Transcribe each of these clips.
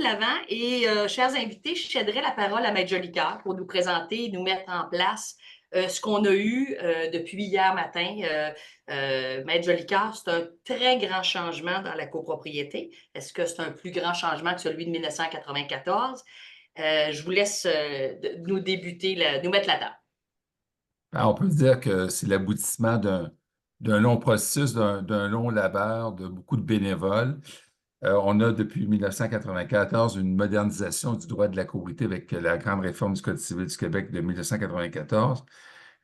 de l'avant et, chers invités, je céderai la parole à Maître Jolicoeur pour nous présenter et nous mettre en place ce qu'on a eu depuis hier matin. Maître Jolicoeur, c'est un très grand changement dans la copropriété. Est-ce que c'est un plus grand changement que celui de 1994? Je vous laisse nous débuter, nous mettre la table. On peut dire que c'est l'aboutissement d'un long processus, d'un long labeur, de beaucoup de bénévoles. On a depuis 1994 une modernisation du droit de la copropriété avec la grande réforme du Code civil du Québec de 1994.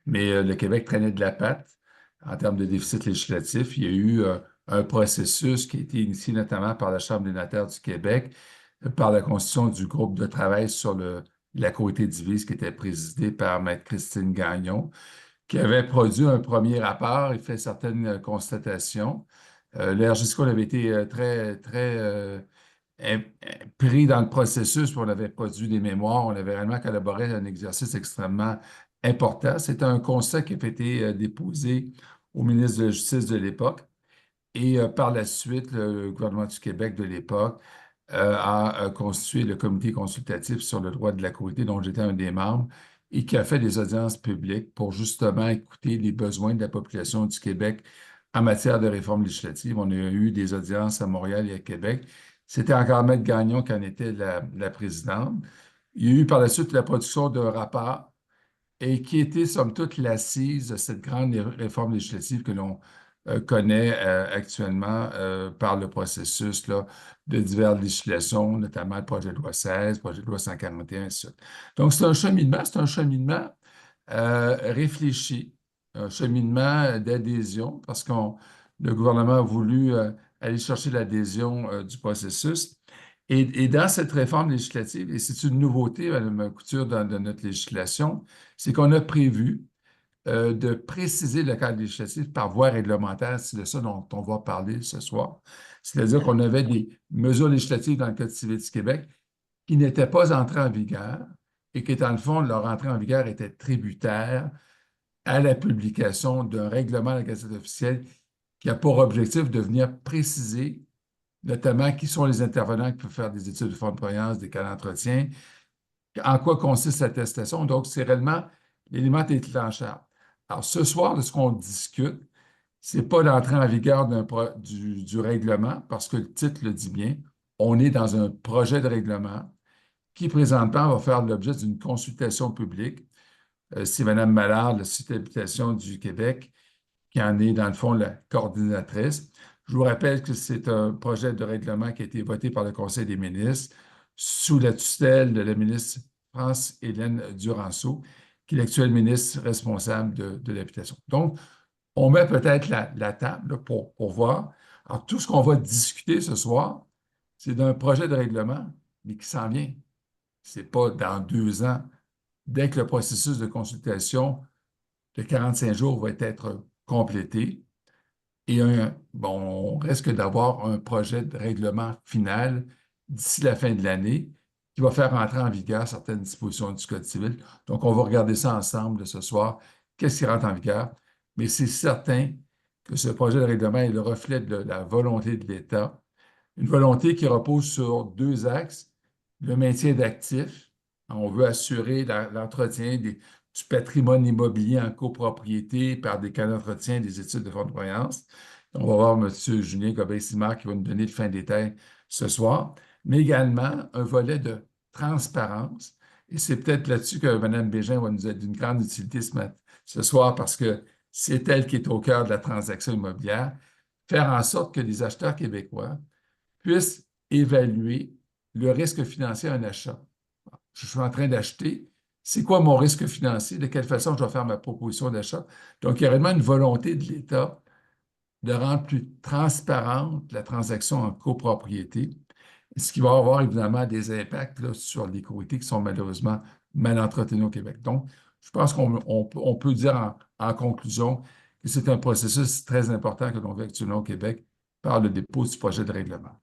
Mais le Québec traînait de la patte en termes de déficit législatif. Il y a eu un processus qui a été initié notamment par la Chambre des notaires du Québec, par la constitution du groupe de travail sur la copropriété divise qui était présidé par Maître Christine Gagnon, qui avait produit un premier rapport et fait certaines constatations. Le RGCO avait été très pris dans le processus, puis on avait produit des mémoires, on avait réellement collaboré à un exercice extrêmement important. C'était un constat qui avait été déposé au ministre de la Justice de l'époque. Et par la suite, le gouvernement du Québec de l'époque a constitué le comité consultatif sur le droit de la copropriété, dont j'étais un des membres, et qui a fait des audiences publiques pour justement écouter les besoins de la population du Québec en matière de réforme législative. On a eu des audiences à Montréal et à Québec. C'était encore Maître Gagnon qui en était la présidente. Il y a eu par la suite la production d'un rapport et qui était, somme toute, l'assise de cette grande réforme législative que l'on connaît actuellement par le processus là, de diverses législations, notamment le projet de loi 16, le projet de loi 141, et ainsi de suite. Donc, c'est un cheminement réfléchi, un cheminement d'adhésion, parce que le gouvernement a voulu aller chercher l'adhésion du processus. Et dans cette réforme législative, et c'est une nouveauté, Mme Couture, dans notre législation, c'est qu'on a prévu de préciser le cadre législatif par voie réglementaire. C'est de ça dont on va parler ce soir. C'est-à-dire qu'on avait des mesures législatives dans le Code civil du Québec qui n'étaient pas entrées en vigueur et qui, dans le fond, leur entrée en vigueur était tributaire à la publication d'un règlement à la Gazette officielle qui a pour objectif de venir préciser notamment qui sont les intervenants qui peuvent faire des études de fonds de croyance, des cas d'entretien, en quoi consiste l'attestation. Donc, c'est réellement l'élément déclencheur. Alors, ce soir, de ce qu'on discute, ce n'est pas l'entrée en vigueur du règlement, parce que le titre le dit bien, on est dans un projet de règlement qui, présentement, va faire l'objet d'une consultation publique. C'est Mme Mallard, de la Société d'habitation du Québec, qui en est, dans le fond, la coordinatrice. Je vous rappelle que c'est un projet de règlement qui a été voté par le Conseil des ministres sous la tutelle de la ministre France-Hélène Duranceau, qui est l'actuelle ministre responsable de l'habitation. Donc, on met peut-être la table là, pour voir. Alors, tout ce qu'on va discuter ce soir, c'est d'un projet de règlement, mais qui s'en vient. Ce n'est pas dans 2 ans. Dès que le processus de consultation de 45 jours va être complété, et on risque d'avoir un projet de règlement final d'ici la fin de l'année qui va faire entrer en vigueur certaines dispositions du Code civil. Donc, on va regarder ça ensemble ce soir. Qu'est-ce qui rentre en vigueur? Mais c'est certain que ce projet de règlement est le reflet de la volonté de l'État, une volonté qui repose sur 2 axes. Le maintien d'actifs. On veut assurer l'entretien du patrimoine immobilier en copropriété par des cas d'entretien, des études de fonds de croyance. On va voir M. Julien Gobin-Simard qui va nous donner le fin détail ce soir, mais également un volet de transparence. Et c'est peut-être là-dessus que Mme Bégin va nous être d'une grande utilité ce soir parce que c'est elle qui est au cœur de la transaction immobilière. Faire en sorte que les acheteurs québécois puissent évaluer le risque financier à un achat. Je suis en train d'acheter. C'est quoi mon risque financier? De quelle façon je dois faire ma proposition d'achat? Donc, il y a vraiment une volonté de l'État de rendre plus transparente la transaction en copropriété, ce qui va avoir évidemment des impacts là, sur les copropriétés qui sont malheureusement mal entretenues au Québec. Donc, je pense qu'on peut dire en conclusion que c'est un processus très important que l'on vit actuellement au Québec par le dépôt du projet de règlement.